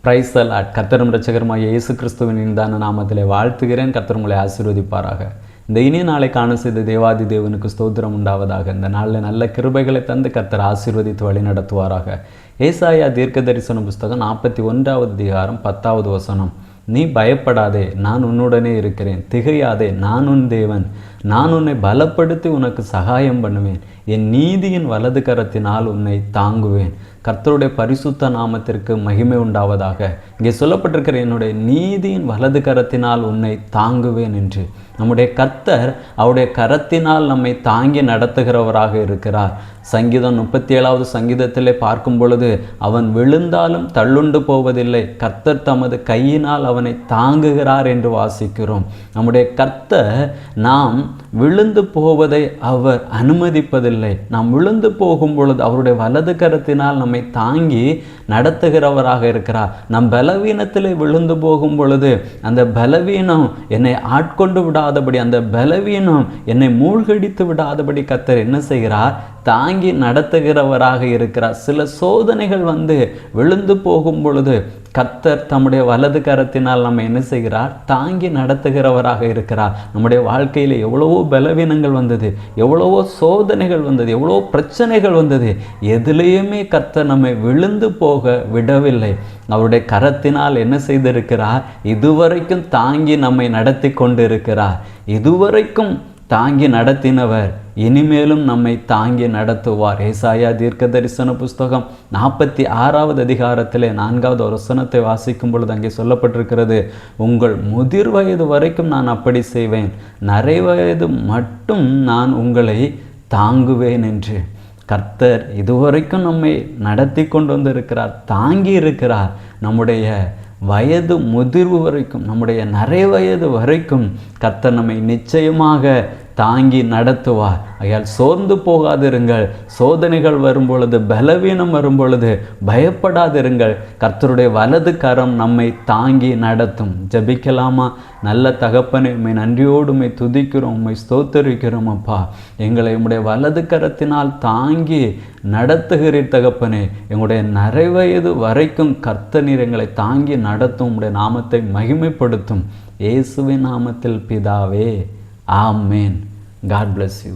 Praise the Lord. கர்த்தரும் இரட்சகருமாகிய இயேசு கிறிஸ்துவின் இனிதான நாமத்திலே வாழ்த்துகிறேன். கர்த்தர் உங்களை ஆசீர்வதிப்பாராக. இந்த இனிய நாளை காண செய்த தேவாதி தேவனுக்கு ஸ்தோத்திரம் உண்டாவதாக. இந்த நாளில் நல்ல கிருபைகளை தந்து கர்த்தர் ஆசீர்வதித்து வழி நடத்துவாராக. ஏசாயா தீர்க்கதரிசன புஸ்தகம் 41வது அதிகாரம் 10வது வசனம். நீ பயப்படாதே, நான் உன்னுடனே இருக்கிறேன். திகையாதே, நான் உன் தேவன். நான் உன்னை பலப்படுத்தி உனக்கு சகாயம் பண்ணுவேன். என் நீதியின் வலது கரத்தினால் உன்னை தாங்குவேன். கர்த்தருடைய பரிசுத்த நாமத்திற்கு மகிமை உண்டாவதாக. இங்கே சொல்லப்பட்டிருக்கிற என்னுடைய நீதியின் வலது கரத்தினால் உன்னை தாங்குவேன் என்று. நம்முடைய கர்த்தர் அவருடைய கரத்தினால் நம்மை தாங்கி நடத்துகிறவராக இருக்கிறார். சங்கீதம் 37வது சங்கீதத்திலே பார்க்கும் பொழுது, அவன் விழுந்தாலும் தள்ளுண்டு போவதில்லை, கர்த்தர் தமது கையினால் அவனை தாங்குகிறார் என்று வாசிக்கிறோம். நம்முடைய கர்த்தர் நாம் விழுந்து போவதை அவர் அனுமதிப்பதில்லை. நாம் விழுந்து போகும் பொழுது அவருடைய வலது கரத்தினால் நம்மை தாங்கி நடத்துகிறவராக இருக்கிறார். நம் பலவீனத்திலே விழுந்து போகும் பொழுது அந்த பலவீனம் என்னை ஆட்கொண்டு விடாதபடி, அந்த பலவீனம் என்னை மூழ்கடித்து விடாதபடி கர்த்தர் என்ன செய்கிறார்? தாங்கி நடத்துகிறவராக இருக்கிறார். சில சோதனைகள் விழுந்து போகும் பொழுது கர்த்தர் தம்முடைய வலது கரத்தினால் நம்ம என்ன செய்கிறார்? தாங்கி நடத்துகிறவராக இருக்கிறார். நம்முடைய வாழ்க்கையில் எவ்வளவோ பலவீனங்கள் வந்தது, எவ்வளவோ சோதனைகள் வந்தது, எவ்வளவோ பிரச்சனைகள் வந்தது. எதுலேயுமே கர்த்தர் நம்மை விழுந்து போக விடவில்லை. அவருடைய கரத்தினால் என்ன செய்திருக்கிறார்? இதுவரைக்கும் தாங்கி நம்மை நடத்தி கொண்டு இருக்கிறார். இதுவரைக்கும் தாங்கி நடத்தினவர் இனிமேலும் நம்மை தாங்கி நடத்துவார். ஏசாயா தீர்க்கதரிசன புஸ்தகம் 46வது அதிகாரத்திலே 4வது வசனத்தை வாசிக்கும் பொழுது அங்கே சொல்லப்பட்டிருக்கிறது, உங்கள் முதிர் வயது வரைக்கும் நான் அப்படி செய்வேன், நரை வயது மட்டும் நான் உங்களை தாங்குவேன் என்று. கர்த்தர் இதுவரைக்கும் நம்மை நடத்தி கொண்டு வந்திருக்கிறார், தாங்கி இருக்கிறார். நம்முடைய வயது முதிர்வு வரைக்கும், நம்முடைய நரை வயது வரைக்கும் கர்த்தர் நம்மை நிச்சயமாக தாங்கி நடத்துவார். ஆகையால் சோர்ந்து போகாதிருங்கள். சோதனைகள் வரும் பொழுது, பலவீனம் வரும் பொழுது பயப்படாதிருங்கள். கர்த்தருடைய வலது கரம் நம்மை தாங்கி நடத்தும். ஜெபிக்கலாமா? நல்ல தகப்பனே, உம்மை நன்றியோடு உம்மை துதிக்கிறோம், உம்மை ஸ்தோத்தரிக்கிறோம். அப்பா, எங்களை உம்முடைய வலது கரத்தினால் தாங்கி நடத்துகிறீர் தகப்பனே. எங்களுடைய நிறைவயது வரைக்கும் கர்த்தர் நீர் எங்களை தாங்கி நடத்தும். உம்முடைய நாமத்தை மகிமைப்படுத்தும். இயேசுவின் நாமத்தில் பிதாவே, ஆமென். God bless you.